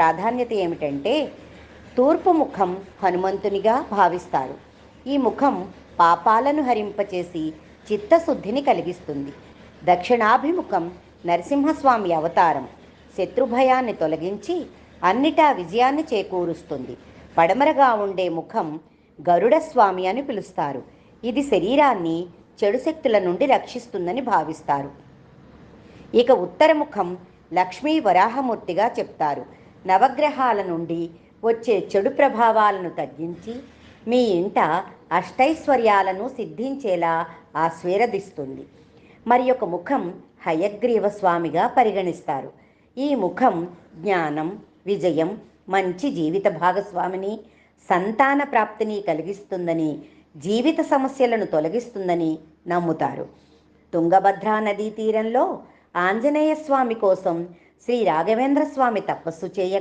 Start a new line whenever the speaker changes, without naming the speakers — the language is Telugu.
ప్రాధాన్యత ఏమిటంటే, తూర్పు ముఖం హనుమంతునిగా భావిస్తారు. ఈ ముఖం పాపాలను హరింపచేసి చిత్తశుద్ధిని కలిగిస్తుంది. దక్షిణాభిముఖం నరసింహస్వామి అవతారం, శత్రుభయాన్ని తొలగించి అన్నిటా విజయాన్ని చేకూరుస్తుంది. పడమరగా ఉండే ముఖం గరుడస్వామి అని పిలుస్తారు. ఇది శరీరాన్ని చెడు శక్తుల నుండి రక్షిస్తుందని భావిస్తారు. ఇక ఉత్తరముఖం లక్ష్మీ వరాహమూర్తిగా చెప్తారు. నవగ్రహాల నుండి వచ్చే చెడు ప్రభావాలను తగ్గించి మీ ఇంట అష్టైశ్వర్యాలను సిద్ధించేలా ఆశీర్వదిస్తుంది. మరి ఒక ముఖం హయగ్రీవ స్వామిగా పరిగణిస్తారు. ఈ ముఖం జ్ఞానం, విజయం, మంచి జీవిత భాగస్వామిని, సంతాన ప్రాప్తిని కలిగిస్తుందని, జీవిత సమస్యలను తొలగిస్తుందని నమ్ముతారు. తుంగభద్రా నదీ తీరంలో ఆంజనేయ స్వామి కోసం శ్రీ రాఘవేంద్ర స్వామి తపస్సు చేయగా